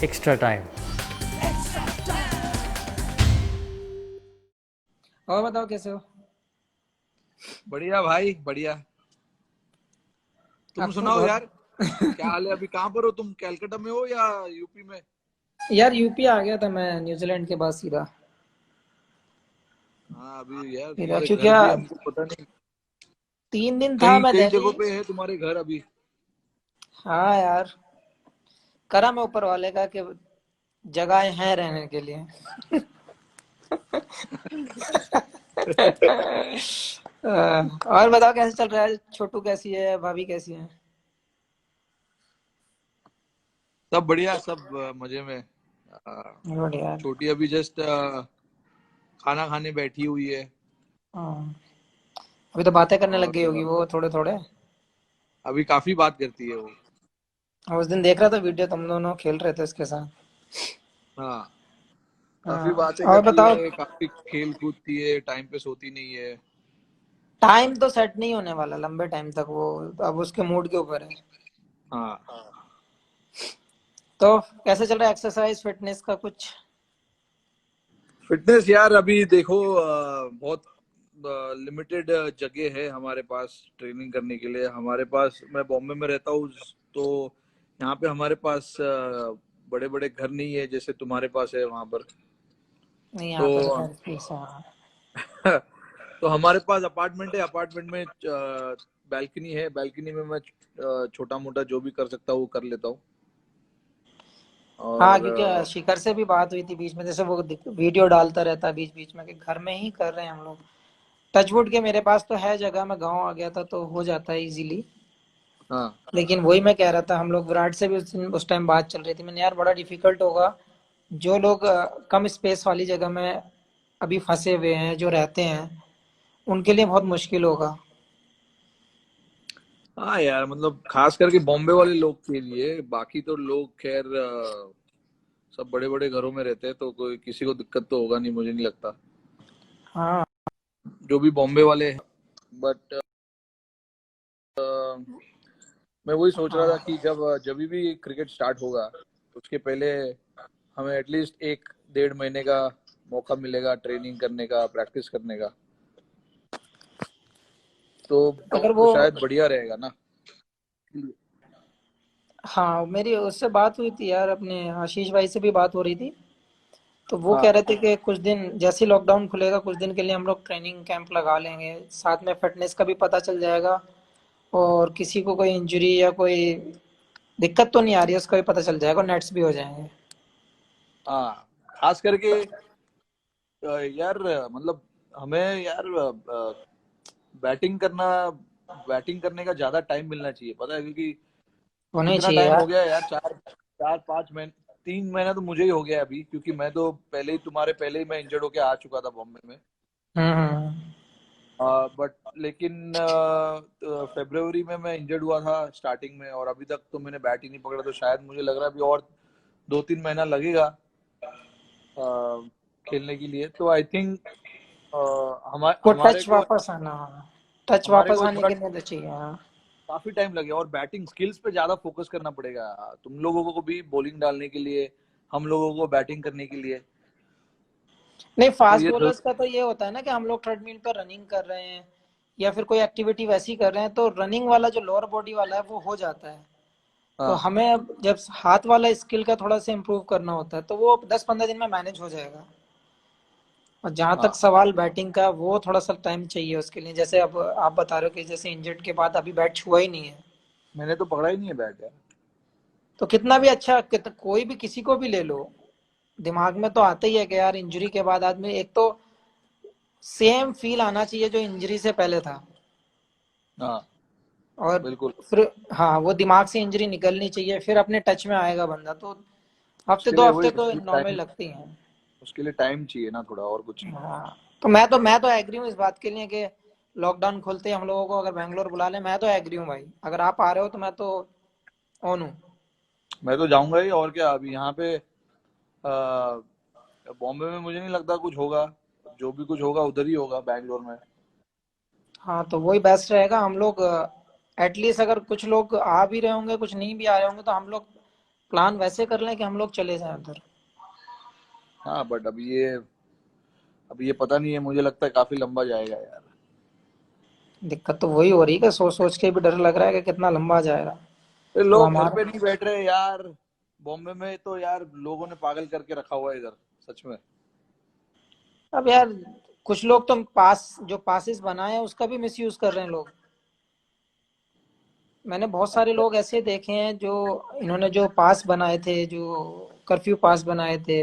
extra time. और बताओ कैसे हो? बढ़िया भाई बढ़िया। तुम अब तो सुनाओ बहुत यार, क्या हाल है? अभी कहाँ पर हो तुम? कैलकाटा में हो या यूपी में? यार यूपी आ गया था मैं न्यूजीलैंड के बाद सीधा। हाँ अभी यार फिर तुम्हारे क्योंकि घर भी हमको पता नहीं। 3 दिन था कई मैं कई दिल्ली। जगहों पे है तुम्हारे घर अभी। हाँ यार, करम है ऊपर वाले का कि जगह है रहने के लिए। और बताओ कैसे चल रहा है? छोटू कैसी है? भाभी कैसी है? सब बढ़िया, सब मजे में। बढ़िया यार। छोटी अभी जस्ट खाना खाने बैठी हुई है। हाँ, अभी तो बातें करने लग और गई होगी वो थोड़े थोड़े। अभी काफी बात करती है वो। उस दिन देख रहा था वीडियो, तुम दोनों खेल रहे थे उसके साथ। हाँ काफी हाँ, बातें और करती बताओ। है, काफी खेल कूदती है, टाइम पे सोती नहीं है। टाइम तो सेट नहीं होने वाला लंबे टाइम तक, वो अब उसके मूड के ऊपर है। हाँ तो कैसे चल रहा है एक्सरसाइज फिटनेस का कुछ? फिटनेस यार अभी देखो बहुत लिमिटेड जगह है हमारे पास ट्रेनिंग करने के लिए। हमारे पास, मैं बॉम्बे में रहता हूँ, तो यहाँ पे हमारे पास बड़े बड़े घर नहीं है जैसे तुम्हारे पास है वहां पर। नहीं, यहाँ पे तो तो खैर फीस है। हाँ। तो हमारे पास अपार्टमेंट है, अपार्टमेंट में बैल्कनी है, बैल्कनी में मैं छोटा मोटा जो भी कर सकता हूँ वो कर लेता हूँ। हाँ, और क्योंकि शिखर से भी बात हुई थी बीच में, जैसे वो वीडियो डालता रहता है बीच बीच में कि घर में ही कर रहे हैं हम लोग। टचवुड के मेरे पास तो है जगह, मैं गांव आ गया था तो हो जाता है इजीली। हाँ लेकिन वही मैं कह रहा था, हम लोग विराट से भी उस टाइम बात चल रही थी, मैंने यार बड़ा डिफिकल्ट होगा। जो लोग कम स्पेस वाली जगह में अभी फंसे हुए हैं, जो रहते हैं, उनके लिए बहुत मुश्किल होगा। हाँ यार, मतलब खास करके बॉम्बे वाले लोग के लिए, बाकी तो लोग खैर सब बड़े बड़े घरों में रहते हैं तो कोई किसी को दिक्कत तो होगा नहीं, मुझे नहीं लगता, हाँ। जो भी बॉम्बे वाले हैं। बट मैं वही सोच रहा था हाँ। कि जब भी क्रिकेट स्टार्ट होगा उसके पहले हमें एटलीस्ट 1 डेढ़ महीने का मौका मिलेगा ट्रेनिंग करने का, प्रैक्टिस करने का। अगर तो वो, शायद बढ़िया रहेगा ना। हाँ मेरी उससे बात हुई थी यार, अपने आशीष भाई से भी बात हो रही थी। तो वो कह हाँ रहे थे कि कुछ दिन जैसे ही लॉकडाउन खुलेगा कुछ दिन के लिए हम लोग ट्रेनिंग कैंप लगा लेंगे, साथ में फिटनेस का भी पता चल जाएगा। और किसी को कोई इंजरी या कोई दिक्कत तो नहीं आ रही है उसका भी पता चल जाएगा, नेट्स भी हो जाएंगे। हाँ, खास करके यार मतलब हमें यार बैटिंग करना बैटिंग करने का ज्यादा टाइम मिलना चाहिए, पता है? क्योंकि होना ही इतना चाहिए टाइम हो यार। गया है यार, 4 4 5 महीने, 3 महीना तो मुझे ही हो गया अभी, क्योंकि मैं तो पहले ही, तुम्हारे पहले ही मैं इंजर्ड होके आ चुका था बॉम्बे में। हम्म। बट लेकिन फरवरी में मैं इंजर्ड हुआ था स्टार्टिंग में, और अभी तक तो मैंने बैट ही नहीं पकड़ा, तो शायद मुझे लग रहा है अभी और 2 3 महीना लगेगा अ, खेलने के लिए। तो आई थिंक वो हमारे टच को वापस आना, टच हमारे वापस को आने थोड़ा के लिए तो चाहिए। हाँ। काफी टाइम लगेगा, और बैटिंग स्किल्स पे ज्यादा फोकस करना पड़ेगा तुम लोगों को भी, बॉलिंग डालने के लिए, हम लोगों को बैटिंग करने के लिए। नहीं, तो फास्ट ये बॉलर्स का तो ये होता है ना कि हम लोग ट्रेडमिल पर रनिंग कर रहे हैं या फिर कोई एक्टिविटी वैसी कर रहे हैं, तो रनिंग वाला जो लोअर बॉडी वाला है वो हो जाता है। तो हाँ हमें अब जब हाथ वाला स्किल का थोड़ा सा इम्प्रूव करना होता है तो वो 10-15 दिन में मैनेज हो जाएगा। और जहां तक हाँ सवाल बैटिंग का, वो थोड़ा सा टाइम चाहिए उसके लिए। जैसे अब आप बता रहे हो कि जैसे इंजर्ड के बाद अभी बैट छुआ ही नहीं है। मैंने तो पकड़ा ही नहीं है बैट यार। तो कितना भी अच्छा कोई भी किसी को भी ले लो, दिमाग में तो आता ही है कि यार इंजरी के बाद आदमी, एक तो सेम फील आना चाहिए जो इंजरी से पहले था। हाँ और बिल्कुल। फिर, हाँ, वो दिमाग से इंजरी निकलनी चाहिए फिर अपने टच में आएगा बंदा। तो हफ्ते उसके दो लिए हफ्ते वही, तो नॉर्मल लगती हैं। उसके लिए टाइम चाहिए ना थोड़ा, और कुछ नहीं। हाँ, तो मैं तो एग्री हूँ इस बात के लिए कि लॉकडाउन खुलते ही हम लोगों को अगर बैंगलोर बुला ले, मैं तो एग्री हूँ भाई। अगर आप आ रहे हो तो मैं तो ऑन हूँ। मैं तो जाऊंगा ही, और क्या। अभी यहाँ पे बॉम्बे में मुझे नहीं लगता कुछ होगा, जो भी कुछ होगा उधर ही होगा, बैंगलोर में। हाँ, तो वही बेस्ट रहेगा। हम लोग एटलीस्ट अगर कुछ लोग आ भी रहे होंगे, कुछ नहीं भी आ रहे होंगे, तो हम लोग प्लान वैसे कर लें कि हम लोग चले जाएं उधर। हाँ बट अब ये पता नहीं है, मुझे लगता है काफी लंबा जाएगा यार। दिक्कत तो वही हो रही है कि सोच सोच के भी डर लग रहा है कि कितना लंबा जाएगा। ये अब लोग घर हमारा, पे नहीं बैठ रहे यार। बॉम्बे में तो यार लोगों ने पागल करके रखा हुआ है इधर, सच में। अब यार कुछ लोग तो पास जो पासिस बनाए हैं उसका भी मिसयूज कर रहे हैं लोग। मैंने बहुत सारे लोग ऐसे देखे हैं जो इन्होंने जो पास बनाए थे, जो कर्फ्यू पास बनाए थे,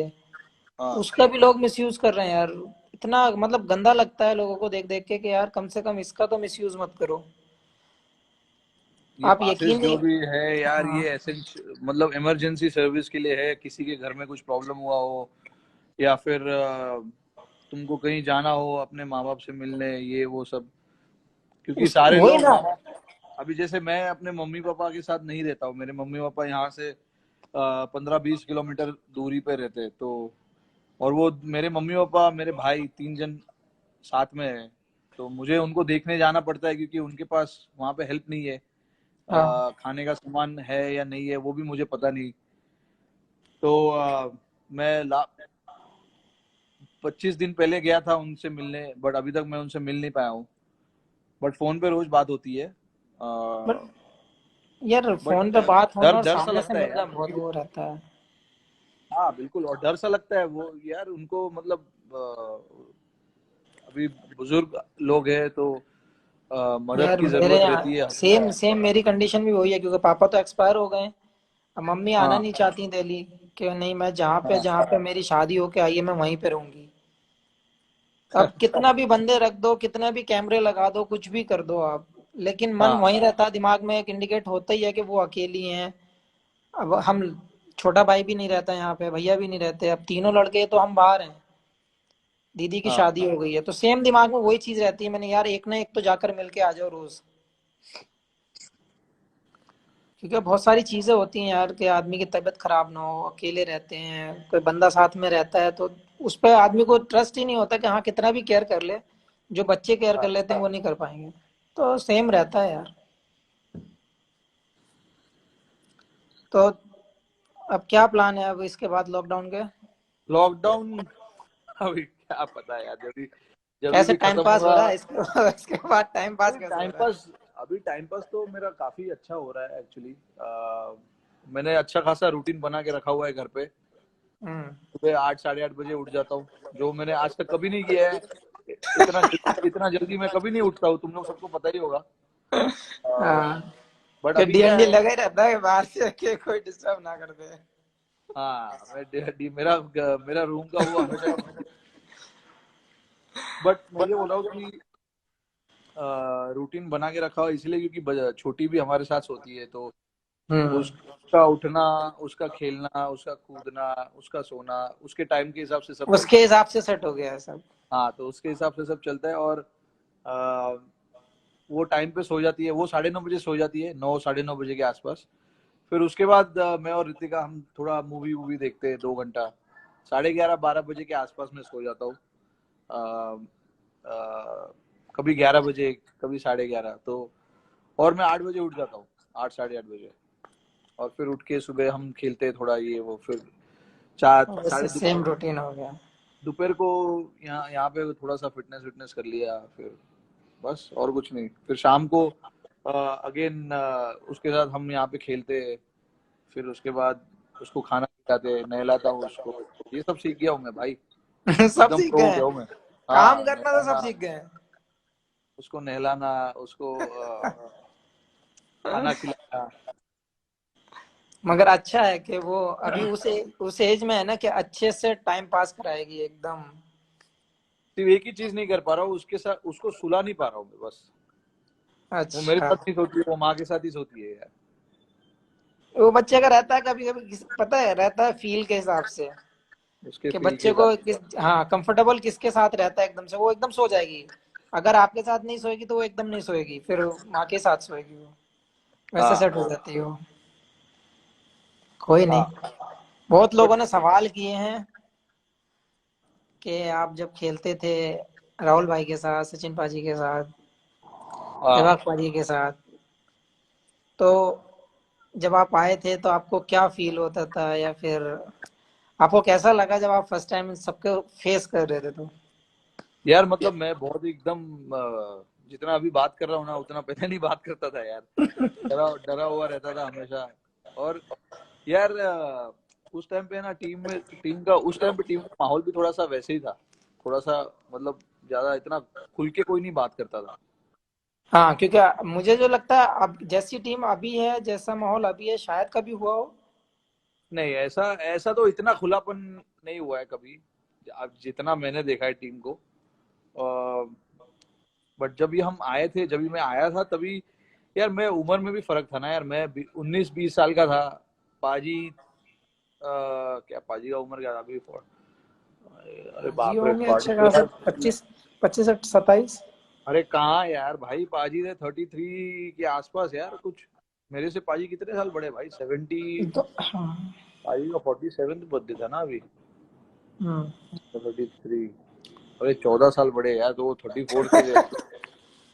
हाँ, उसका भी लोग मिसयूज कर रहे हैं यार। इतना मतलब गंदा लगता है लोगों को देख देख के कि यार कम से कम इसका तो मिसयूज मत करो। ये आप पासेस यकीन जो नहीं। भी है यार, हाँ। ये मतलब इमरजेंसी सर्विस के लिए है, किसी के घर में कुछ प्रॉब्लम हुआ हो, या फिर तुमको कहीं जाना हो अपने माँ बाप से मिलने, ये वो सब। क्योंकि उस सारे वही लोग ना। अभी जैसे मैं अपने मम्मी पापा के साथ नहीं रहता हूँ, मेरे मम्मी पापा यहाँ से 15-20 किलोमीटर दूरी पे रहते हैं, तो और वो मेरे मम्मी पापा मेरे भाई 3 जन साथ में है, तो मुझे उनको देखने जाना पड़ता है, क्योंकि उनके पास वहाँ पे हेल्प नहीं है। हाँ। खाने का सामान है या नहीं है वो भी मुझे पता नहीं। तो मैं 25 दिन पहले गया था उनसे मिलने, बट अभी तक मैं उनसे मिल नहीं पाया हूँ। बट फोन पे रोज बात होती है। बट यार बट फोन पे बात होना डर और डर सा सामने से लगता है मिलना यार, बहुत क्योंकि वो रहता है। हाँ बिल्कुल, और डर सा लगता है वो यार उनको, मतलब अभी बुजुर्ग लोग हैं, तो मदद यार की मेरे जरूरत रहती है सेम हमेशा। सेम मेरी कंडीशन भी वही है, क्योंकि पापा तो एक्सपायर हो गए हैं। अब मम्मी आना हाँ नहीं चाहती दिल्ली, कि नहीं मैं हाँ जहाँ पे मेरी शादी होके आई है मैं वहीं पे रहूंगी। अब कितना भी बंदे रख दो, कितना भी कैमरे लगा दो, कुछ भी कर दो आप, लेकिन मन हाँ वहीं रहता है, दिमाग में एक इंडिकेट होता ही है कि वो अकेली हैं। अब हम, छोटा भाई भी नहीं रहता यहाँ पे, भैया भी नहीं रहते, अब तीनों लड़के तो हम बाहर हैं। दीदी की हाँ शादी हो गई है, तो सेम दिमाग में वही चीज रहती है, मैंने यार एक ना एक तो जाकर मिलके आ जाओ रोज। क्योंकि बहुत सारी चीजें होती हैं यार कि आदमी की तबीयत खराब ना हो, अकेले रहते हैं, कोई बंदा साथ में रहता है तो उस पर आदमी को ट्रस्ट ही नहीं होता कि हाँ कितना भी केयर कर ले, जो बच्चे केयर कर हाँ। लेते हैं वो नहीं कर पाएंगे। तो सेम रहता है यार। तो अब क्या प्लान है अब इसके बाद लॉकडाउन के? लॉकडाउन अभी क्या पता है यार, जब जब कैसे भी टाइम खत्म पास हो हुआ। रहा है इसके बाद टाइम पास अभी कैसे हो टाइम रहा है? पास अभी टाइम पास तो मेरा काफी अच्छा हो रहा है एक्चुअली। मैंने अच्छा खासा रूटीन बना के रखा हुआ है घर पे। हम्म। सुबह 8 साढ़े 8 बजे उठ जाता हूँ, जो मैंने आज तक कभी नहीं किया है। इतना जल्दी मैं कभी नहीं उठता हूँ, तुम लोग सबको पता ही होगा। हाँ। बट कि अभी क्या डीएनडी है। लगा ही रहता है बाहर से कि कोई डिस्टर्ब ना कर दे। हाँ, मेरा मेरा रूम का वो हमेशा। बट मैं ये बोल रहा हूँ कि रूटीन बना के रखा हो इसलिए, क्योंकि छोटी भी हमारे साथ होती है, तो हम्म। उसका उठना, उसका खेलना, उसका कूदना, उसका सोना, उसके टाइम के हिसाब से सब उसके चलता है। हिसाब से सेट हो गया है सब। हाँ, तो उसके हिसाब से सब चलता है। और आ, वो टाइम पे सो जाती है, वो 9:30 बजे सो जाती है, 9 साढ़े 9 बजे के आसपास। फिर उसके बाद मैं और रितिका हम थोड़ा मूवी वूवी देखते हैं 2 घंटा। 11:30 12 बजे के आसपास में सो जाता हूँ। कभी 11 बजे, कभी 11:30, तो और मैं 8 बजे उठ जाता हूँ, 8 साढ़े 8 बजे। और फिर उठ के सुबह हम खेलते हैं थोड़ा, ये वो, फिर चार वैसे साढ़े सेम रूटीन हो गया। दोपहर को यहाँ यहाँ पे थोड़ा सा फिटनेस विटनेस कर लिया, फिर बस और कुछ नहीं। फिर शाम को अगेन उसके साथ हम यहाँ पे खेलते हैं। फिर उसके बाद उसको खाना खिलाते, नहलाता हूँ उसको। ये सब सीख गया हूँ मैं भाई, सब एकदम सीख प्रो गए हो हैं। गया हूँ मैं। काम हाँ, करना तो सब नहलाना, सीख गए हैं। उसको नहलाना, उसको खाना खिलाना। मगर अच्छा है कि वो अभी उस एज में है ना कि अच्छे से टाइम पास कराएगी एकदम। सिर्फ एक ही चीज नहीं कर पा रहा हूँ, उसके साथ उसको सुला नहीं पा रहा हूँ मैं बस। वो मेरे अच्छा। साथ नहीं सोती है, वो माँ के साथ ही सोती है यार। वो बच्चे का रहता है कभी कभी पता है, रहता है फील के हिसाब से उसके कि फील के बच्चे हिसाब को से। हाँ कंफर्टेबल किसके साथ रहता है एकदम से वो एकदम सो जाएगी। अगर आपके साथ नहीं सोएगी तो वो एकदम नहीं सोएगी, फिर माँ के साथ सोएगी वो, वैसे हाँ सेट हो जाती है वो। कोई नहीं। हाँ। बहुत बट लोगों ने सवाल किए हैं कि आप जब खेलते थे राहुल भाई के साथ, सचिन पाजी के साथ, हाँ सहवाग पाजी के साथ, तो जब आप आए थे तो आपको क्या फील होता था, या फिर आपको कैसा लगा जब आप फर्स्ट टाइम सबको फेस कर रहे थे तो? यार मतलब मैं बहुत ही एकदम जितना अभी बात कर रहा हूँ ना उतना पहले नहीं बात करता था यार। डरा डरा हुआ रहता था हमेशा। और यार उस टाइम पे ना टीम का माहौल भी थोड़ा सा वैसे ही था। थोड़ा सा मतलब ज्यादा इतना खुल के कोई नहीं बात करता था। हाँ, क्योंकि मुझे जो लगता है अब जैसी टीम अभी है, जैसा माहौल अभी है, शायद कभी हुआ हो। नहीं, ऐसा ऐसा तो इतना खुलापन नहीं हुआ है कभी। अब जितना मैंने देखा है टीम को। बट जब भी हम आए थे, जब भी मैं आया था तभी यार मैं उम्र में भी फर्क था ना यार। मैं 19-20 साल का था। पाजी क्या पाजी का उम्र क्या था अभी अरे जी बाप रे होंगे पाजी अच्छे तो खासे यार। 25, 27। अरे कहाँ यार भाई, पाजी थे 33 के आसपास यार कुछ। मेरे से पाजी कितने साल बड़े भाई, 70। तो हाँ। पाजी का 47 बर्थडे था ना अभी। हम्म। 33। अरे 14 साल बड़े यार, तो वो 34 के थे।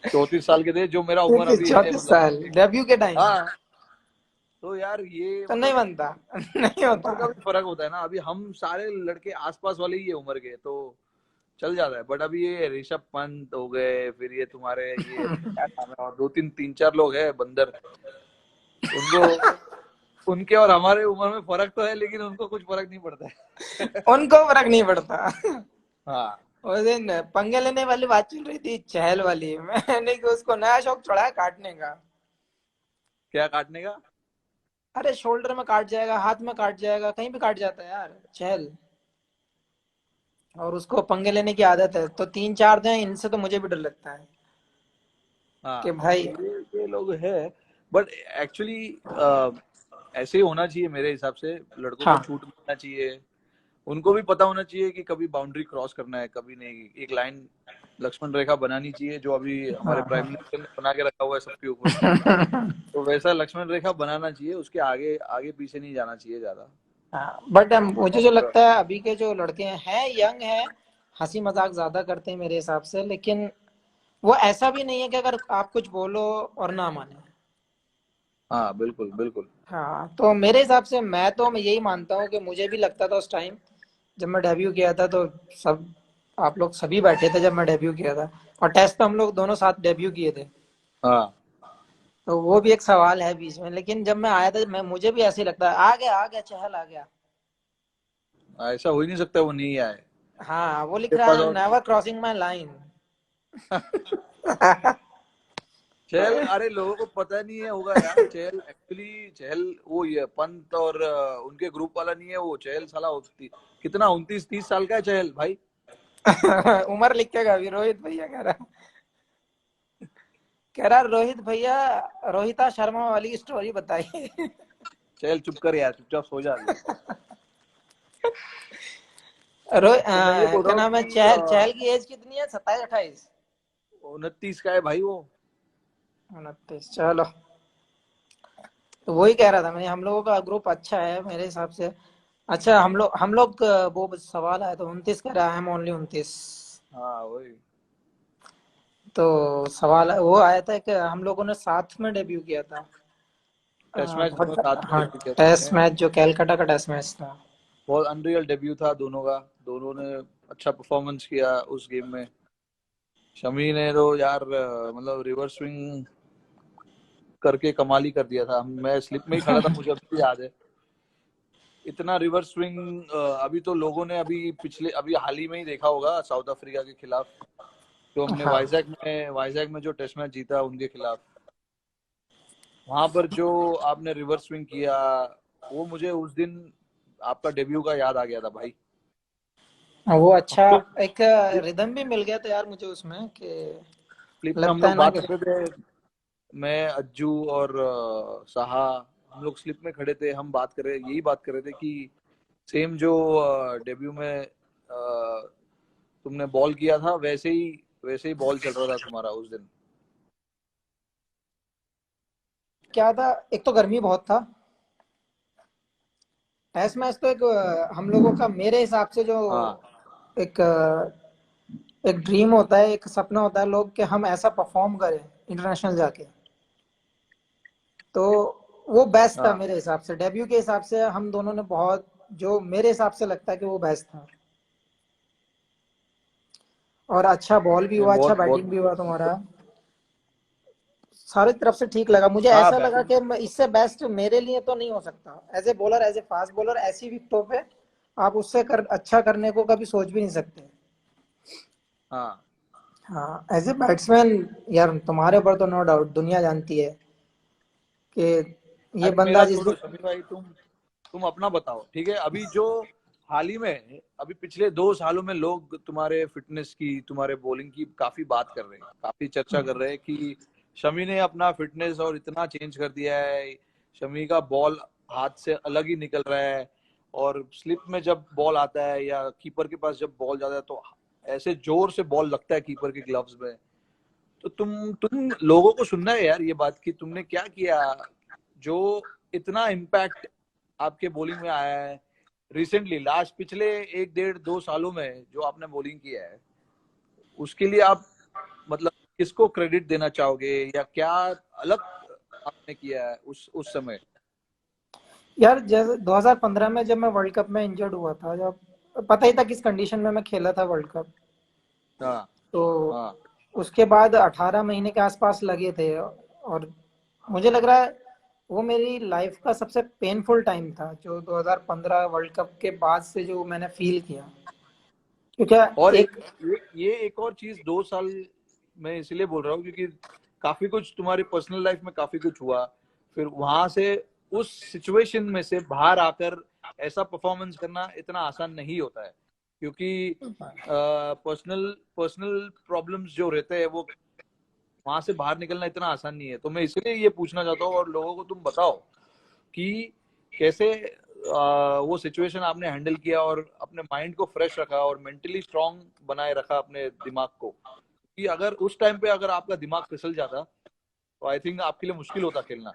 34 साल के थे जो मेरा उम्र अभी है 34 मतलब। साल डेब्यू के टाइम हाँ। तो यार ये तो नहीं मतलब बनता। नहीं उम्र होता। का भी फर्क होता है ना। अभी हम सारे लड़के आसपास वाले ही है उम्र के, तो चल जाता है। बट अभी ये ऋषभ पंत हो गए, फिर ये तुम्हारे ये क्या नाम है, और दो तीन तीन चार लोग हैं बंदर। उनको उनके और हमारे उम्र में फर्क तो है, लेकिन उनको कुछ फर्क नहीं पड़ता है। उनको फर्क नहीं पड़ता। हाँ। उस दिन पंगे लेने वाली बात चल रही थी, चहल वाली, मैंने कि उसको नया शौक चढ़ा है काटने का। क्या काटने का? अरे शोल्डर में काट जाएगा, हाथ में काट जाएगा, कहीं भी काट जाता है यार चहल। और उसको पंगे लेने की आदत है, तो तीन चार जो हैं इनसे तो मुझे भी डर लगता है कि हाँ, भाई। ये लोग है। बट एक्चुअली ऐसे ही होना चाहिए मेरे हिसाब से। लड़कों को हाँ। छूट मिलना चाहिए। उनको भी पता होना चाहिए कि कभी बाउंड्री क्रॉस करना है, कभी नहीं। एक लाइन लक्ष्मण रेखा बनानी चाहिए, जो अभी हमारे हाँ। प्राइम हाँ। मिनिस्टर ने बना के रखा हुआ है सबके ऊपर। तो वैसा लक्ष्मण रेखा बनाना चाहिए, उसके आगे आगे पीछे नहीं जाना चाहिए ज्यादा। हाँ, बट मुझे जो और लगता है अभी के जो लड़के हैं यंग हैं, हंसी मजाक ज्यादा करते हैं मेरे हिसाब से, लेकिन वो ऐसा भी नहीं है कि अगर आप कुछ बोलो और ना माने। हाँ, बिल्कुल बिल्कुल। हाँ, तो मेरे हिसाब से मैं यही मानता हूँ कि मुझे भी लगता था उस टाइम जब मैं डेब्यू किया था, तो सब आप लोग सभी बैठे थे जब मैं डेब्यू किया था, और टेस्ट पे हम लोग दोनों साथ डेब्यू किए थे। हाँ। तो वो भी एक सवाल है बीच में, लेकिन जब मैं आया था, मैं मुझे भी ऐसे ही लगता है, आ गया चहल आ गया। ऐसा हो ही नहीं सकता वो नहीं आए। हाँ, वो लिख के रहा पास है और नेवर क्रॉसिंग माई लाइन। चहल, अरे लोगों को पता नहीं है होगा यार। चहल एक्चुअली चहल वो ये पंत और उनके ग्रुप वाला नहीं है वो। चहल साला कितना 29-30 साल का है चहल भाई। उम्र लिखेगा अभी, रोहित भैया कह रहा रोहित भैया, रोहिता शर्मा वाली स्टोरी बताइए। चहल चुप कर यार, चुपचाप सो जा अभी। तो मैं ये बोल रहा क्या हूँ नाम है, कि चहल चहल की एज कितनी है, 27 28? 29 का है भाई वो। 29, चलो। तो वही कह रहा था मैं, हम लोगों का ग्रुप अच्छा है मेरे हिसाब से। अच्छा, हम लोग वो सवाल आया तो 29 कह रहा है, हम ओनली 29। हाँ वही। तो सवाल वो आया था कि हम लोगों ने साथ में डेब्यू किया था। टेस्ट मैच बहुत। दोनों साथ में हाँ, डेब्यू किया था टेस्ट हमने। मैच जो कैलकाटा का टेस्ट मैच था। बहुत अनरियल डेब्यू था दोनों का। दोनों ने अच्छा परफॉर्मेंस किया उस गेम में। शमी ने तो यार मतलब रिवर्स स्विंग करके कमाल ही कर दिया था। मैं स्लिप में ही खड़ा था, मुझे अभी भी याद है। इतना रिवर्स स्विंग अभी तो लोगों ने अभी हाल ही में ही देखा होगा साउथ अफ्रीका के खिलाफ। जो हमने हाँ, वाइजैक में जो टेस्ट मैच जीता उनके खिलाफ। वहां पर जो आपने रिवर्स स्विंग किया, वो मुझे उस दिन आपका डेब्यू का याद आ गया था भाई। वो हम अच्छा लोग एक रिदम भी मिल गया था यार मुझे उसमें, कि स्लिप में हम लगता लोग है ना बात कि कर रहे थे। मैं, अज्जू और साहा, हम लोग स्लिप में खड़े थे। हम यही बात कर रहे थे कि सेम जो डेब्यू में तुमने बॉल किया था, वैसे ही बॉल चल रहा था तुम्हारा उस दिन। क्या था, एक तो गर्मी बहुत था। टेस्ट मैच तो एक हम लोगों का मेरे हिसाब से जो हाँ। एक एक ड्रीम होता है, एक सपना होता है लोग, कि हम ऐसा परफॉर्म करें इंटरनेशनल जाके। तो वो बेस्ट था हाँ मेरे हिसाब से, डेब्यू के हिसाब से हम दोनों ने बहुत, जो मेरे हिसाब से लगता है कि वो बेस्ट था। और अच्छा बॉल भी नहीं, हुआ, अच्छा बहुत बहुत। बैटिंग भी हुआ तुम्हारा, सारी तरफ से ठीक लगा मुझे। हाँ ऐसा लगा बैटिंग। कि इससे बेस्ट मेरे लिए तो नहीं हो सकता, as a bowler, as a fast bowler, ऐसी विकेटों पे आप उससे अच्छा करने को कभी सोच भी नहीं सकते। हाँ हाँ एज ए बैट्समैन यार तुम्हारे ऊपर तो नो डाउट दुनिया जानती है कि ये अरे बंदा मेरा जिस छोड़ो शमी भाई, तुम अपना बताओ। ठीक है, अभी जो हाल ही में, अभी पिछले 2 सालों में लोग तुम्हारे फिटनेस की, तुम्हारे बॉलिंग की काफी बात कर रहे हैं, काफी चर्चा कर रहे हैं कि शमी ने अपना फिटनेस और इतना चेंज कर दिया है। शमी का बॉल हाथ से अलग ही निकल रहा है, और स्लिप में जब बॉल आता है या कीपर के पास जब बॉल जाता है तो ऐसे जोर से बॉल लगता है कीपर के ग्लव्स में। तो तुम लोगों को सुनना है यार ये बात कि तुमने क्या किया जो इतना इम्पैक्ट आपके बॉलिंग में आया है रिसेंटली, लास्ट पिछले 1 डेढ़ 2 सालों में जो आपने बॉलिंग किया है, उसके लिए आप मतलब किसको क्रेडिट देना चाहोगे, या क्या अलग आपने किया है उस समय? यार जैसे 2015 में जब मैं वर्ल्ड कप में इंजर्ड हुआ था, जब पता ही था किस कंडीशन में मैं खेला था वर्ल्ड कप, हाँ तो हाँ उसके बाद 18 महीने के आसपास लगे थे। और मुझे लग रहा है वो मेरी लाइफ का सबसे पेनफुल टाइम था, जो 2015 वर्ल्ड कप के बाद से जो मैंने फील किया, और क्योंकि एक ये एक और चीज, 2 साल मैं इसलिए बोल रहा हूँ क्योंकि काफी कुछ तुम्हारी पर्सनल लाइफ में काफी कुछ हुआ, फिर वहां से उस सिचुएशन में से बाहर आकर ऐसा परफॉर्मेंस करना इतना आसान नहीं होता है, क्योंकि पर्सनल पर्सनल प्रॉब्लम्स जो रहते हैं वो वहां से बाहर निकलना इतना आसान नहीं है। तो मैं इसलिए ये पूछना चाहता हूँ, और लोगों को तुम बताओ कि कैसे वो सिचुएशन आपने हैंडल किया और अपने माइंड को फ्रेश रखा और मेंटली स्ट्रांग बनाए रखा अपने दिमाग को, कि अगर उस टाइम पे अगर आपका दिमाग फिसल जाता तो आई थिंक आपके लिए मुश्किल होता खेलना।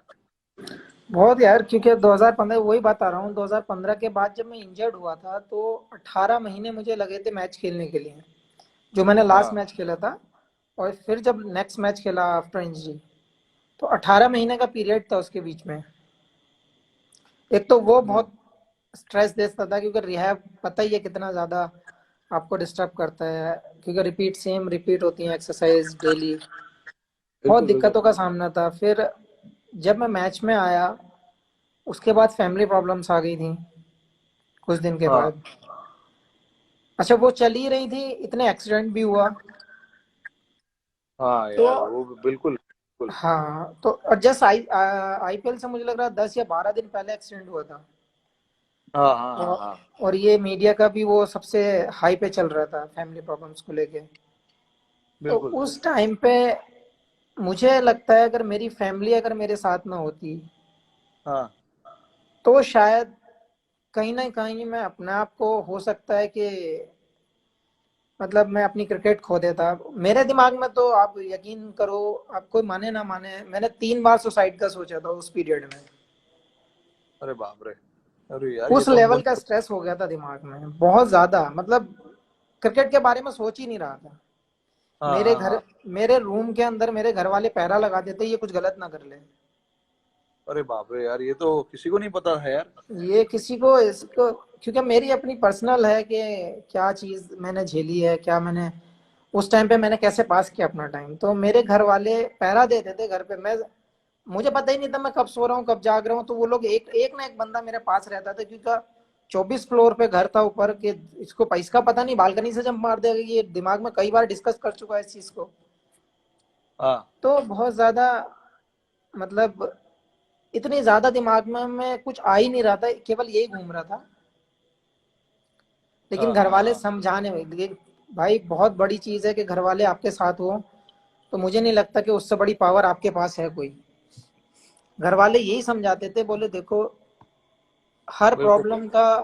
बहुत यार, क्योंकि 2015 वही बता रहा हूँ, 2015 के बाद जब मैं इंजर्ड हुआ था तो 18 महीने मुझे लगे थे मैच खेलने के लिए, जो मैंने लास्ट हाँ मैच खेला था। और फिर जब नेक्स्ट मैच खेला आफ्टर इंजरी, तो 18 महीने का पीरियड था उसके बीच में। एक तो वो हम्म, बहुत स्ट्रेस देता था, क्योंकि रिहैब पता ही है कितना ज़्यादा आपको डिस्टर्ब करता है, क्योंकि रिपीट सेम रिपीट होती है एक्सरसाइज डेली। बहुत बिल्कुल बिल्कुल। दिक्कतों का सामना था। फिर जब मैं मैच में आया, उसके बाद फैमिली प्रॉब्लम्स आ गई थी कुछ दिन के हाँ बाद। अच्छा वो चल ही रही थी, इतने एक्सीडेंट भी हुआ। हाँ तो यार वो बिल्कुल बिल्कुल। हाँ, तो और जस्ट आईपीएल से मुझे लग रहा है 10 या 12 दिन पहले एक्सीडेंट हुआ था। हाँ हाँ हाँ और हाँ और ये मीडिया का भी वो सबसे हाई पे चल रहा था फैमिली प्रॉब्लम्स को लेके। तो बिल्कुल। उस टाइम पे मुझे लगता है अगर मेरी फैमिली अगर मेरे साथ ना होती, हाँ तो शायद कहीं ना कहीं मैं अपने आप को, हो सकता है कि मतलब मैं अपनी क्रिकेट खो देता। मेरे दिमाग में तो आप यकीन करो, आप कोई माने ना माने, मैंने 3 बार सुसाइड का सोचा था उस पीरियड में। अरे बाप रे। अरे यार ये उस तो हम लेवल बोल। का स्ट्रेस हो गया था दिमाग में बहुत ज्यादा, मतलब क्रिकेट के बारे में सोच ही नहीं रहा था। हाँ मेरे हाँ घर, हाँ। मेरे रूम के अंदर मेरे घर वाले पहरा लगा देते ये कुछ गलत ना कर ले। अरे बाप रे यार, ये तो किसी को नहीं पता है यार। ये किसी को इसको, क्योंकि मेरी अपनी पर्सनल है कि क्या चीज मैंने झेली है, क्या मैंने उस टाइम पे मैंने कैसे पास किया अपना टाइम। तो मेरे घर वाले पहरा देते थे घर पे, मैं, मुझे पता ही नहीं था मैं कब सो रहा हूँ कब जाग रहा हूँ। तो वो लोग एक एक ना एक बंदा मेरे पास रहता था, क्योंकि 24 फ्लोर पे घर था ऊपर, के इसको इसका पता नहीं बालकनी से जंप मार देगा, ये दिमाग में कई बार डिस्कस कर चुका है इस चीज को। हाँ तो बहुत ज्यादा, मतलब इतनी ज्यादा दिमाग में कुछ आ ही नहीं रहा था, केवल यही घूम रहा था। लेकिन हाँ घर हाँ वाले हाँ। समझाने में, भाई बहुत बड़ी चीज है कि घर वाले आपके साथ हो। तो मुझे नहीं लगता कि उससे बड़ी पावर आपके पास है कोई। घर वाले यही समझाते थे, बोले देखो हर बिल्कुल। प्रॉब्लम का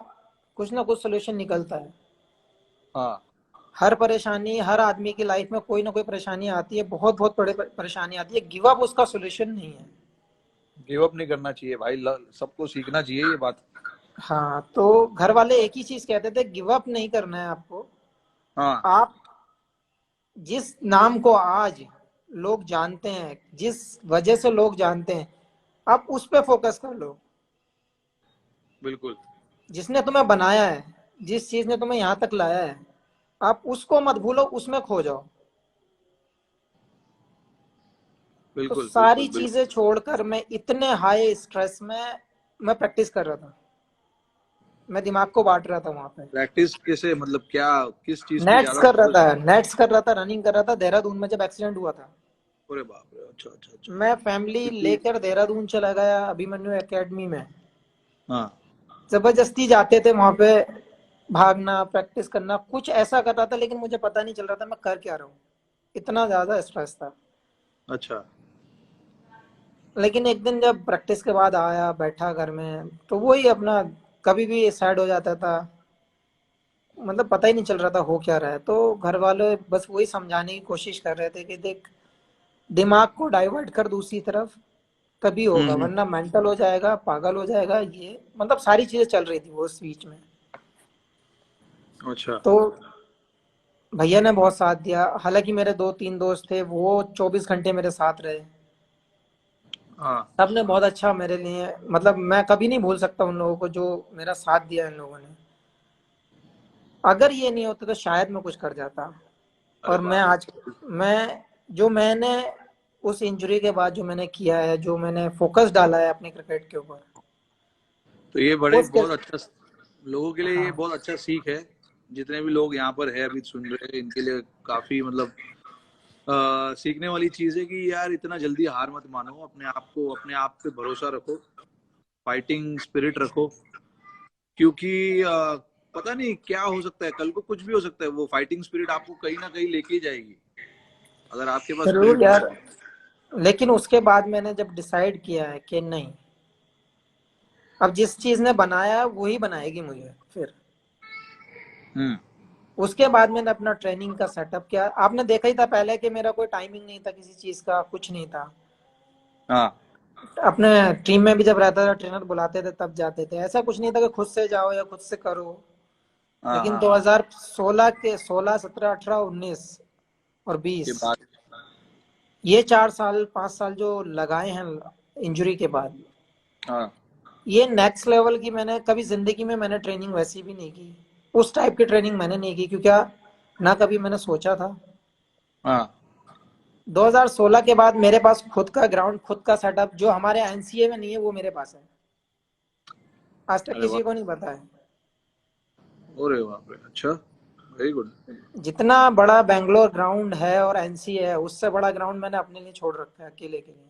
कुछ ना कुछ सोल्यूशन निकलता है। हाँ, हर परेशानी, हर आदमी की लाइफ में कोई ना कोई परेशानी आती है, बहुत बहुत बड़े परेशानी आती है, गिव अप उसका सोल्यूशन नहीं है। गिव अप नहीं करना चाहिए भाई, सबको सीखना चाहिए ये बात। हाँ, तो घर वाले एक ही चीज कहते थे, गिव अप नहीं करना है आपको। हाँ आप जिस नाम को आज लोग जानते हैं, जिस वजह से लोग जानते हैं, आप उस पे फोकस कर लो। बिल्कुल जिसने तुम्हें बनाया है, जिस चीज ने तुम्हें यहाँ तक लाया है, आप उसको मत भूलो, उसमें खो जाओ। तो बिल्कुल सारी बिल्कुल चीजें बिल्कुल। छोड़कर मैं इतने हाई स्ट्रेस में मैं प्रैक्टिस कर रहा था। मैं दिमाग को बांट रहा था वहां पे। प्रैक्टिस कैसे, मतलब क्या, किस चीज पे नेट्स ज्यादा कर रहा फोकस? था, नेट्स कर रहा था, रनिंग कर रहा था। देहरादून में जब एक्सीडेंट हुआ था, अरे बाप रे, अच्छा अच्छा अच्छा। मैं फैमिली क्योंकि लेकर देहरादून चला गया अभिमन्यु एकेडमी में। हाँ। जबरदस्ती जाते थे वहां पे, भागना, प्रैक्टिस करना, कुछ ऐसा कर रहा था, लेकिन मुझे पता नहीं चल रहा था मैं कर क्या रहा हूँ। इतना ज्यादा स्ट्रेस था। अच्छा। लेकिन एक दिन जब प्रैक्टिस के बाद आया, बैठा घर में, तो वही अपना, कभी भी सैड हो जाता था। मतलब पता ही नहीं चल रहा था हो क्या रहा है। तो घर वाले बस वही समझाने की कोशिश कर रहे थे कि देख, दिमाग को डाइवर्ट कर दूसरी तरफ, तभी होगा, हम्म। वरना मेंटल हो जाएगा, पागल हो जाएगा। ये मतलब सारी चीजें चल रही थी वो उस बीच में। अच्छा। तो भैया ने बहुत साथ दिया। हालांकि मेरे दो तीन दोस्त थे, वो 24 घंटे मेरे साथ रहे। हाँ। सबने बहुत अच्छा मेरे लिए, मतलब मैं कभी नहीं भूल सकता उन लोगों को जो मेरा साथ दिया इन लोगों ने। अगर ये नहीं होता तो शायद मैं कुछ कर जाता। अरे और मैं बाप आज, रे। मैं जो मैंने उस इंजरी के बाद जो मैंने किया है, जो मैंने फोकस डाला है अपने क्रिकेट के ऊपर, तो ये बड़े उसके, बहुत अच्छा, लोगों के लिए ये हाँ बहुत अच्छा सीख है। जितने भी लोग यहाँ पर है अभी सुन रहे हैं, इनके लिए काफी मतलब सीखने वाली चीज है कि यार इतना जल्दी हार मत मानो, अपने आप को, अपने आप पे भरोसा रखो, फाइटिंग स्पिरिट रखो। क्योंकि पता नहीं क्या हो सकता है, कल को कुछ भी हो सकता है। वो फाइटिंग स्पिरिट आपको कहीं ना कहीं लेके ही जाएगी, अगर आपके पास जरूर स्पिरिट है यार। तो। लेकिन उसके बाद मैंने जब डिसाइड किया है कि नहीं, अब जिस चीज ने बनाया है वही बनाएगी मुझे फिर। हम्म। उसके बाद मैंने अपना ट्रेनिंग का सेटअप किया। आपने देखा ही था पहले कि मेरा कोई टाइमिंग नहीं था किसी चीज का, कुछ नहीं था। हाँ अपने टीम में भी जब रहता था, ट्रेनर बुलाते थे तब जाते थे। ऐसा कुछ नहीं था कि खुद से जाओ या खुद से करो। हाँ लेकिन हाँ हाँ। 2016 के 16, 17, 18, 19 और के 20, बाद। ये 4 साल 5 साल जो लगाए हैं इंजरी के बाद, हाँ ये नेक्स्ट लेवल की मैंने कभी जिंदगी में मैंने ट्रेनिंग वैसी भी नहीं की। उस टाइप की ट्रेनिंग मैंने नहीं की, क्योंकि ना कभी मैंने सोचा था। हाँ। 2016 के बाद मेरे पास खुद का ग्राउंड, खुद का सेटअप, जो हमारे एनसीए में नहीं है वो मेरे पास है। आज तक अरे वाह। किसी को नहीं पता है। अरे बाप रे, अच्छा, वेरी गुड। जितना बड़ा बेंगलोर ग्राउंड है और एनसीए है, उससे बड़ा ग्राउंड मैंने अपने लिए छोड़ रखा है, अकेले के लिए।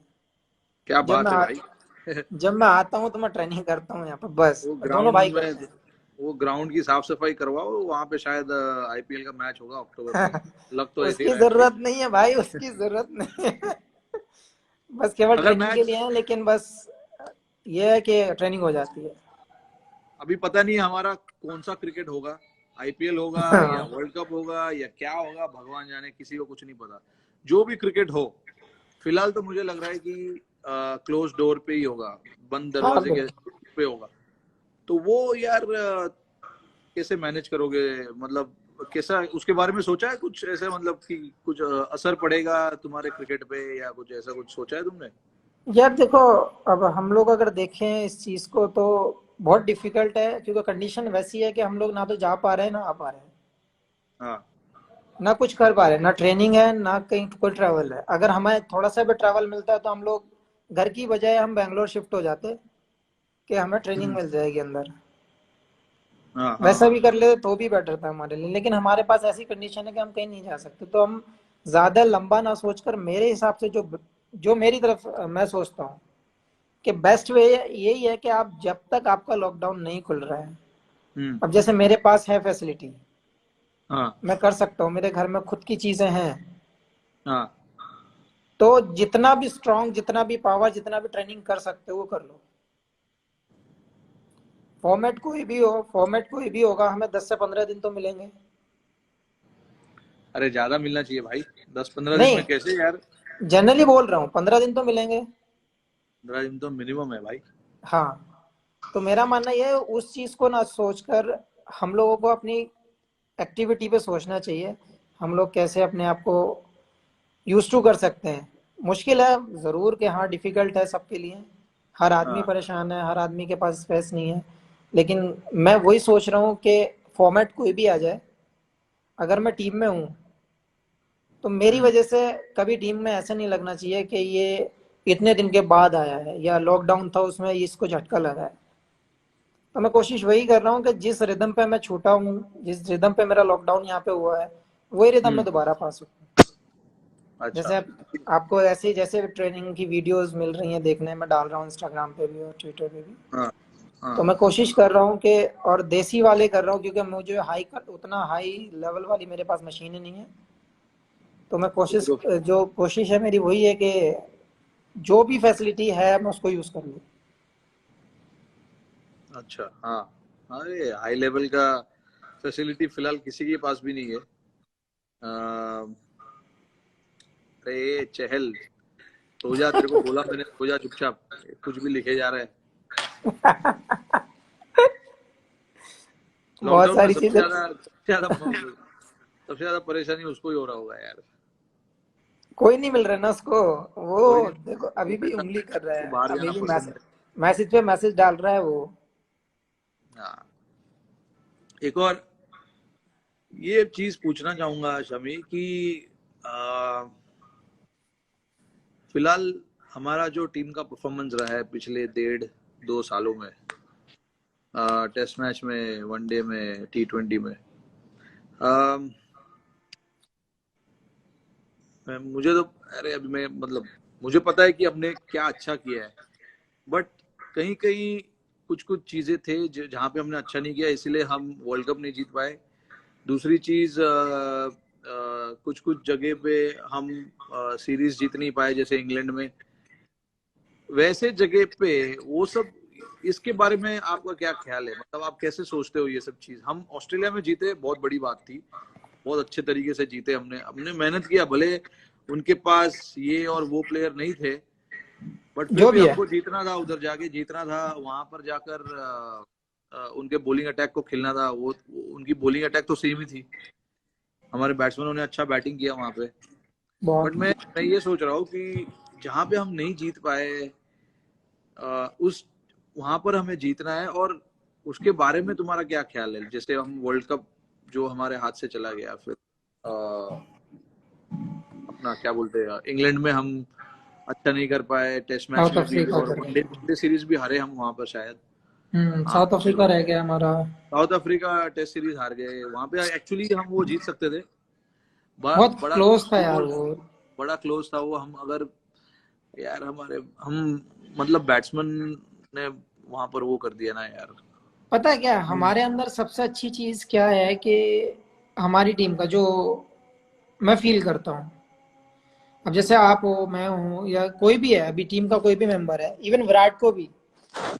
क्या जब बात मैं है आ, भाई। जब मैं आता हूँ तो मैं ट्रेनिंग करता हूँ यहाँ पर, बस वो दोनों ग्राउंड भाई में, करते वो ग्राउंड की साफ सफाई करवाओ वहां पे, शायद आईपीएल का मैच होगा अक्टूबर में। हैं। लग तो ऐसे ही उसकी रहा है भाई। जरूरत नहीं है भाई, उसकी जरूरत नहीं है। बस केवल अगर ट्रेनिंग के मैच, लिए है, लेकिन बस ये है कि ट्रेनिंग हो जाती है। अभी पता नहीं हमारा कौन सा क्रिकेट होगा, आईपीएल होगा या हाँ, वर्ल्ड कप होगा या क्या होगा, भगवान जाने, किसी को कुछ नहीं पता। जो भी क्रिकेट हो, फिलहाल तो मुझे लग रहा है कि क्लोज डोर पे ही होगा, बंद हाँ दरवाजे के बिल्कुल। पे होगा। तो वो यार कैसे मैनेज करोगे, मतलब कैसा, उसके बारे में सोचा है कुछ ऐसे, मतलब कि कुछ असर पड़ेगा तुम्हारे क्रिकेट पे या कुछ ऐसा कुछ सोचा है तुमने? यार देखो, अब हम लोग अगर देखें इस चीज को तो बहुत डिफिकल्ट है, क्योंकि कंडीशन वैसी है कि हम लोग ना तो जा पा रहे हैं ना आ पा रहे हैं, हाँ। ना कुछ कर पा रहे हैं, ना ट्रेनिंग है ना कहीं कोई ट्रैवल है। अगर हमें थोड़ा सा भी ट्रैवल मिलता है तो हम लोग घर की बजाय हम बैंगलोर शिफ्ट हो जाते, कि हमें ट्रेनिंग हम्म। मिल जाएगी अंदर। हाँ हाँ वैसा हाँ। भी कर ले तो भी बेटर था हमारे लिए, लेकिन हमारे पास ऐसी कंडीशन है कि हम कहीं नहीं जा सकते। तो हम ज्यादा लंबा ना सोचकर, मेरे हिसाब से जो जो मेरी तरफ मैं सोचता हूँ कि बेस्ट वे यही है कि आप जब तक आपका लॉकडाउन नहीं खुल रहा है, हम्म। अब जैसे मेरे पास है फैसिलिटी, हाँ मैं कर सकता हूँ, मेरे घर में खुद की चीजें हैं, हाँ। तो जितना भी स्ट्रांग, जितना भी पावर, जितना भी ट्रेनिंग कर सकते हो वो कर लो। फॉर्मेट कोई भी हो, फॉर्मेट कोई भी होगा, हमें 10 से 15 दिन तो मिलेंगे। अरे ज्यादा मिलना चाहिए भाई, 10-15 दिन नहीं, में कैसे यार। जनरली बोल रहा हूँ 15 दिन तो मिलेंगे। 15 दिन तो मिनिमम है भाई। हाँ, तो मेरा मानना यह है, उस चीज को ना सोचकर हम लोगों को अपनी एक्टिविटी पे सोचना चाहिए। हम लोग कैसे अपने आप को यूज टू कर सकते हैं। मुश्किल है जरूर, कि हाँ डिफिकल्ट है सबके लिए। हर आदमी हाँ। परेशान है, हर आदमी के पास स्पेस नहीं है। लेकिन मैं वही सोच रहा हूँ कि फॉर्मेट कोई भी आ जाए, अगर मैं टीम में हूँ तो मेरी हम्म। वजह से कभी टीम में ऐसा नहीं लगना चाहिए कि ये इतने दिन के बाद आया है या लॉकडाउन था उसमें इसको झटका लगा है। तो मैं कोशिश वही कर रहा हूँ कि जिस रिदम पे मैं छूटा हूँ, जिस रिदम पे मेरा लॉकडाउन यहाँ पे हुआ है, वही रिदम में हम्म। दोबारा पास हो। अच्छा। जैसे आपको ऐसे ही जैसे ट्रेनिंग की वीडियोस मिल रही हैं देखने में, डाल रहा हूँ इंस्टाग्राम पे भी और ट्विटर पे भी। हाँ तो हाँ। मैं कोशिश कर रहा हूँ कि, और देसी वाले कर रहा हूँ क्योंकि मुझे उतना हाई लेवल वाली मेरे पास मशीन नहीं है। तो मैं कोशिश, तो जो कोशिश है मेरी वही है कि जो भी फैसिलिटी है मैं उसको यूज़ कर लूँ। अच्छा। हाँ। हाँ, ये हाई लेवल का फैसिलिटी फिलहाल किसी के पास भी नहीं है। अरे चहल, सो जा, तेरे को बोला मैंने, सो जा चुपचाप, कुछ भी लिखे जा रहा है। बहुत लॉकडाउन में सारी चीज़ें। सबसे ज्यादा परेशानी उसको ही हो रहा होगा यार। कोई नहीं मिल रहा ना उसको। वो कोई नहीं, देखो वो अभी भी बेटा, उंगली कर रहा उसको है, बाहर अभी जाना भी पसंद मैसेज है। मैसेज पे मैसेज डाल रहा है वो। हाँ। एक और ये चीज पूछना चाहूंगा शमी कि आ, फिलहाल हमारा जो टीम का परफॉर्मेंस रहा है पिछले 1.5-2 सालों में, टेस्ट मैच में, वनडे में, T20 में, अम, मुझे तो, अरे अभी मैं मतलब मुझे पता है कि हमने क्या अच्छा किया है, बट कहीं कहीं कुछ कुछ चीजें थे जहाँ पे हमने अच्छा नहीं किया, इसीलिए हम वर्ल्ड कप नहीं जीत पाए। दूसरी चीज, कुछ कुछ जगह पे हम सीरीज जीत नहीं पाए, जैसे इंग्लैंड में, वैसे जगह पे वो सब। इसके बारे में आपका क्या ख्याल है, मतलब आप कैसे सोचते हो ये सब चीज? हम ऑस्ट्रेलिया में जीते, बहुत बड़ी बात थी, बहुत अच्छे तरीके से जीते, हमने हमने मेहनत किया, भले उनके पास ये और वो प्लेयर नहीं थे, बट फिर जो भी भी है। हमको जीतना था, उधर जाके जीतना था, वहां पर जाकर उनके बॉलिंग अटैक को खेलना था। उनकी बॉलिंग अटैक तो सेम ही थी, हमारे बैट्समैनों ने अच्छा बैटिंग किया वहां पे। बट बहुत। मैं ये सोच रहा हूँ कि जहां पे हम नहीं जीत पाए, उस वहां पर हमें जीतना है। और उसके बारे में तुम्हारा क्या ख्याल है? जैसे हम वर्ल्ड कप जो हमारे हाथ से चला गया, फिर अपना क्या बोलते हैं, इंग्लैंड में हम अच्छा नहीं कर पाए, टेस्ट मैच साउथ में भी, अफ्रीका और कर वनडे गए। वनडे सीरीज भी हारे हम वहां पर शायद। हाँ, साउथ अफ्रीका रह गया हमारा। साउथ अफ्रीका टेस्ट सीरीज हार गए, वहां पे एक्चुअली हम वो जीत सकते थे। बहुत बड़ा क्लोज था यार क्लोज, वो। बड़ा क्लोज था वो। हम अगर, यार हमारे, हम मतलब बैट्समैन ने वहां पर वो कर दिया ना यार। पता है क्या हमारे अंदर सबसे अच्छी चीज क्या है कि हमारी टीम का जो मैं फील करता हूँ, अब जैसे आप हो, मैं हूँ, या कोई भी है अभी टीम का कोई भी मेंबर है, इवन विराट को भी,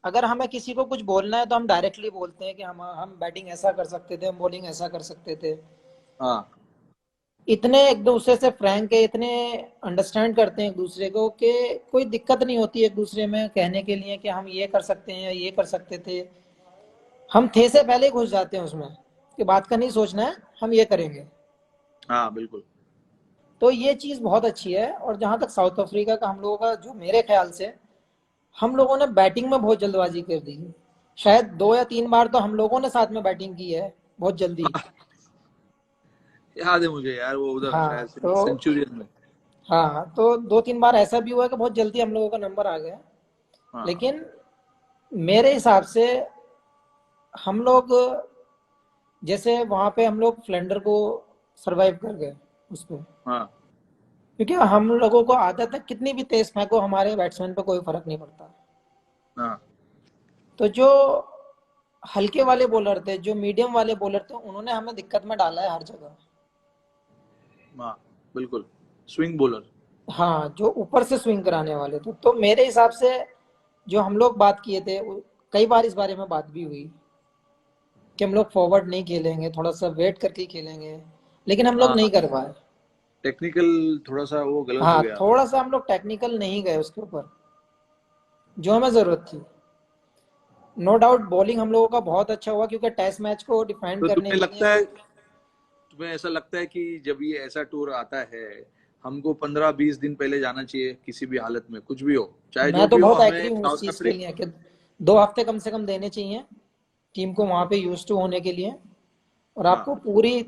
अगर हमें किसी को कुछ बोलना है तो हम डायरेक्टली बोलते हैं कि हम बैटिंग ऐसा कर सकते थे, हम बॉलिंग ऐसा कर सकते थे। हाँ इतने एक दूसरे से फ्रैंक है, इतने अंडरस्टैंड करते हैं एक दूसरे को कि कोई दिक्कत नहीं होती एक दूसरे में कहने के लिए कि हम ये कर सकते हैं या ये कर सकते थे। हम थे से पहले ही घुस जाते हैं उसमें कि बात का नहीं सोचना है, हम ये करेंगे। हाँ बिल्कुल। तो ये चीज़ बहुत अच्छी है। और जहां तक साउथ अफ्रीका का हम लोगों का, जो मेरे ख्याल से हम लोगों ने बैटिंग में बहुत जल्दबाजी कर दी। शायद 2 या 3 बार तो हम लोगों ने साथ में बैटिंग की है बहुत जल्दी। याद है मुझे यार, वो उधर हाँ शायद तो, सेंचुरियन में। हाँ तो 2-3 बार ऐसा भी हुआ है कि बहुत जल्दी हम लोगों का नंबर आ गया। हाँ लेकिन मेरे हिसाब से हम लोग, जैसे वहां पे हम लोग फ्लेंडर को सरवाइव कर गए उसमें, हाँ क्योंकि हम लोगों को आदत है कितनी भी तेज फेंको हमारे बैट्समैन पे कोई फर्क नहीं पड़ता। हाँ तो जो हल्के वाले बॉलर थे, जो मीडियम वाले बॉलर थे, उन्होंने हमें दिक्कत में डाला है हर जगह। हाँ बिल्कुल, स्विंग बॉलर। हाँ, जो ऊपर से स्विंग कराने वाले थे। तो मेरे हिसाब से जो हम लोग बात किए थे, कई बार इस बारे में बात भी हुई कि हम लोग फॉरवर्ड नहीं खेलेंगे, थोड़ा सा वेट करके खेलेंगे, लेकिन हम लोग हाँ, नहीं कर पाए। टेक्निकल थोड़ा सा वो गलत हो हाँ, गया। थोड़ा सा हम लोग टेक्निकल नहीं गए उसके ऊपर जो हमें जरूरत थी। नो डाउट बॉलिंग हम लोगों का बहुत अच्छा हुआ क्योंकि टेस्ट मैच को डिफाइंड तो करने तुम्हें के लिए। लगता है, तुम्हें ऐसा लगता है कि जब ये ऐसा टूर आता है हमको 15-20 दिन पहले जाना चाहिए किसी भी हालत में, कुछ भी हो, चाहे मैं जो तो भी हो। बहुत हमें एग्री हूँ इस साउथ चीज के अफ्रीका, लिए कि 2 हफ्ते कम से कम देने चाहिए टीम को वहां पे यूज टू होने के लिए। और आपको हाँ पूरी,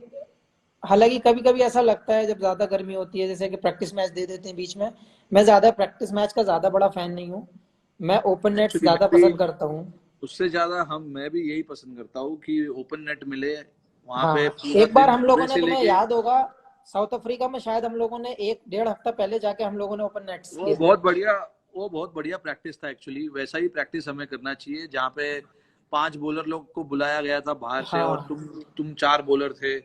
हालांकि कभी कभी ऐसा लगता है जब ज्यादा गर्मी होती है जैसे कि प्रैक्टिस मैच दे देते हैं बीच में। मैं ज्यादा प्रैक्टिस मैच का ज्यादा बड़ा फैन नहीं हूँ। मैं ओपन नेट्स एक्चुअली मैं ज्यादा भी पसंद करता हूँ। उससे ज्यादा मैं भी यही पसंद करता हूँ कि ओपन नेट मिले, वहां पे हाँ, पूरा एक बार दिन हम सुबह लोगों ने, से तुम्हें लेके। याद होगा, साउथ अफ्रीका में शायद हम लोगों ने 1 डेढ़ हफ्ता पहले जाके हम लोगों ने ओपन नेट्स वो किए थे। बहुत बढ़िया वो बहुत बढ़िया प्रैक्टिस था एक्चुअली। वैसा ही प्रैक्टिस हमें करना चाहिए, जहाँ पे 5 बॉलर लोग को बुलाया गया था बाहर से, और हाँ, तुम 4 बॉलर थे,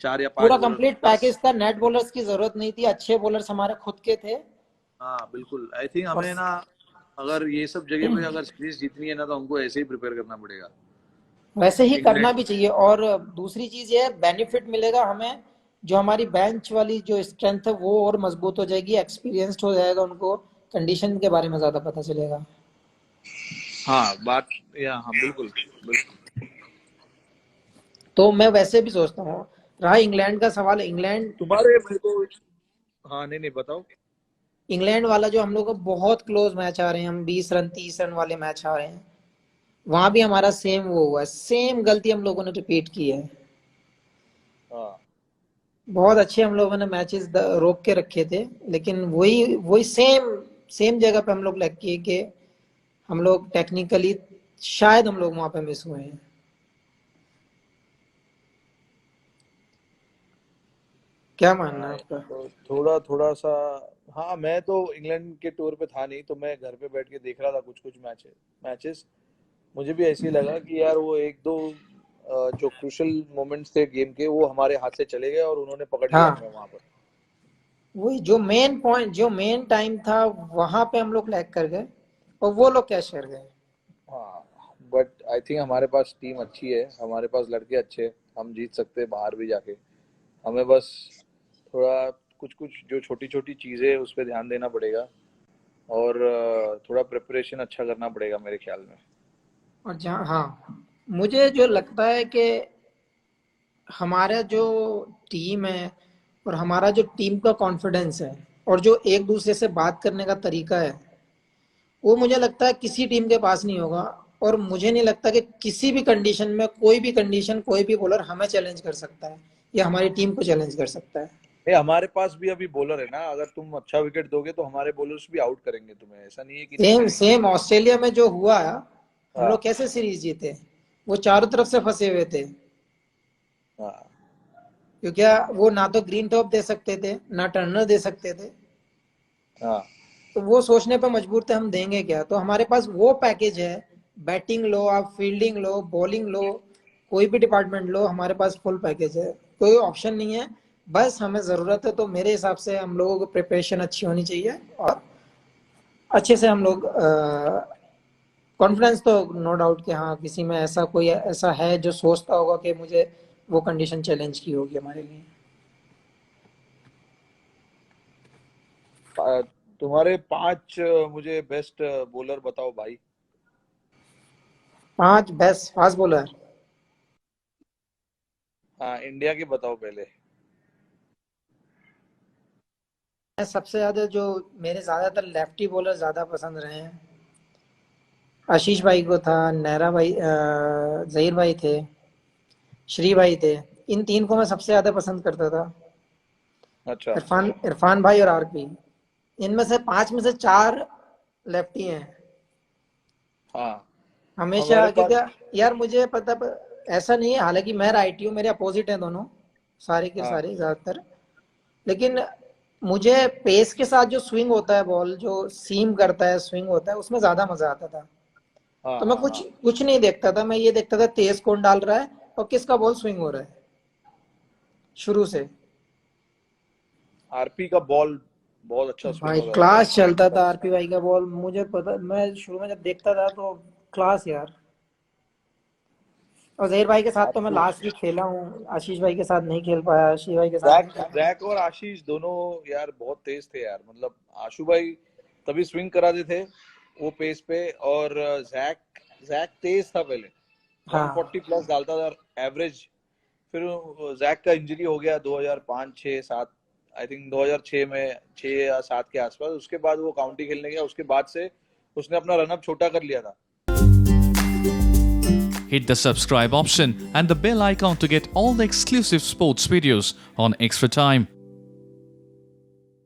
4 या 5 पूरा बॉलर थे कंप्लीट बस। पैकेज था, नेट बॉलर्स की जरूरत नहीं थी, अच्छे बॉलर्स हमारे खुद के थे। हाँ बिल्कुल, आई थिंक और हमें ना, अगर ये सब जगह पे अगर सीरीज जीतनी है ना, तो हमको ऐसे ही प्रिपेयर करना पड़ेगा। वैसे ही करना इंग्लैंड। भी चाहिए। और दूसरी चीज ये बेनिफिट मिलेगा हमें, जो हमारी बेंच वाली जो स्ट्रेंथ है वो और मजबूत हो जाएगी, एक्सपीरियंस्ड हो जाएगा, उनको कंडीशन के बारे में ज्यादा पता चलेगा। हाँ बात, या हाँ बिल्कुल बिल्कुल। तो मैं वैसे भी सोचता हूँ, रहा इंग्लैंड का सवाल, इंग्लैंड तुम्हारे मेरे को, हाँ नहीं नहीं बताओ। इंग्लैंड वाला जो हम लोग को बहुत क्लोज मैच आ रहे हैं, हम 20 रन 30 रन वाले मैच आ रहे हैं, वहां भी हमारा सेम वो हुआ है, सेम गलती हम लोगों ने रिपीट की है। हाँ बहुत अच्छे हम लोगों ने मैचेस रोक के रखे थे, लेकिन वही वही सेम सेम जगह पे हम लोग लग किए कि हम लोग टेक्निकली शायद हम लोग वहां पे मिस हुए हैं। क्या मानना है हाँ, आपका? तो थोड़ा थोड़ा सा। हाँ मैं तो इंग्लैंड के टूर पे था नहीं, तो मैं घर पे बैठ के देख रहा था कुछ कुछ मैचेस। मुझे भी ऐसे ही लगा कि यार वो एक दो जो क्रूशल मोमेंट्स थे गेम के, वो हमारे हाथ से चले गए और उन्होंने पकड़ लिया हमें हाँ, वहां पर। वही जो मेन पॉइंट, जो मेन टाइम था, वहां पे हम लोग लैग कर गए और वो लोग कैश कर गए। हाँ बट आई थिंक हमारे पास टीम अच्छी है, हमारे पास लड़के अच्छे हैं, हम जीत सकते हैं बाहर भी जाके। हमें बस थोड़ा कुछ कुछ जो छोटी छोटी चीजें हैं उस पर ध्यान देना पड़ेगा, और थोड़ा प्रिपरेशन अच्छा करना पड़ेगा मेरे ख्याल में। और जहाँ, हाँ, मुझे जो लगता है कि हमारा जो टीम है और हमारा जो टीम का कॉन्फिडेंस है और जो एक दूसरे से बात करने का तरीका है, वो मुझे लगता है किसी टीम के पास नहीं होगा। और मुझे नहीं लगता कि किसी भी कंडीशन में, कोई भी कंडीशन, कोई भी बॉलर हमें चैलेंज कर सकता है या हमारी टीम को चैलेंज कर सकता है। ये हमारे पास भी अभी बॉलर है ना, अगर तुम अच्छा विकेट दोगे तो हमारे बॉलर्स भी आउट करेंगे तुम्हें, ऐसा नहीं है कि नहीं सेम करेंगे। सेम ऑस्ट्रेलिया में जो हुआ, हम लोग हाँ कैसे सीरीज जीते, वो चारों तरफ से फंसे हुए थे। हाँ क्योंकि वो ना तो ग्रीन टॉप दे सकते थे ना टर्नर दे सकते थे। हाँ तो वो सोचने पर मजबूर थे हम देंगे क्या। तो हमारे पास वो पैकेज है, बैटिंग लो, आप फील्डिंग लो, बॉलिंग लो, कोई भी डिपार्टमेंट लो, हमारे पास फुल पैकेज है, कोई ऑप्शन नहीं है। बस हमें ज़रूरत है, तो मेरे हिसाब से हम लोगों को प्रिपरेशन अच्छी होनी चाहिए और अच्छे से हम लोग, कॉन्फिडेंस तो नो डाउट कि हाँ, किसी में ऐसा कोई ऐसा है जो सोचता होगा कि मुझे वो कंडीशन चैलेंज की होगी हमारे लिए। तुम्हारे 5 मुझे बेस्ट बॉलर बताओ भाई। 5 बेस्ट फास्ट बॉलर। हाँ इंडिया के बताओ पहले। मैं सबसे ज्यादा जो, मेरे ज्यादातर लेफ्टी बॉलर ज्यादा पसंद रहे हैं। आशीष भाई को था, नेहरा भाई, जहीर भाई थे, श्री भाई थे। इन 3 को मैं सबसे ज्यादा पसंद करता था। अच्छा। इरफान इरफान भाई और आरपी, इनमें से 5 में से 4 लेफ्टी हैं हाँ हमारे हमेशा। पास। क्योंकि यार मुझे पता ऐसा नहीं है, हालांकि मैं राइटी हूँ, मेरे अपोजिट हैं दोनों, सारे के हाँ सारे ज्यादातर। लेकिन मुझे पेस के साथ जो स्विंग होता है, बॉल जो सीम करता है, स्विंग होता है, उसमें ज्यादा मजा आता था। हाँ तो मैं हाँ कुछ हाँ। कुछ नहीं देखता था, मैं ये देखता था तेज कौन डाल रहा है और किसका बॉल स्विंग हो रहा है शुरू से। आरपी का बॉल बहुत अच्छा स्विंग भाई होता था क्लास भाई। चलता था आरपी भाई का बॉल, मुझे पता, मैं शुरू में जब देखता था तो क्लास यार। और जहीर भाई के साथ तो मैं आपको लास्ट भी खेला हूँ, आशीष भाई के साथ नहीं खेल पाया, आशीष भाई के साथ जैक नहीं खेला। जैक और आशीष दोनों यार बहुत तेज थे यार, मतलब आशु भाई तभी स्विंग कराते थे वो पेस पे, और जैक जैक तेज था पहले, हाँ, 140 प्लस डालता था एवरेज। फिर जैक का इंजरी हो गया 2005 6 7, आई थिंक 2006 में 6 या 7 के आसपास। उसके बाद वो काउंटी खेलने गया, उसके बाद से उसने अपना रनअप छोटा कर लिया था। Hit the subscribe option and the bell icon to get all the exclusive sports videos on Extra Time.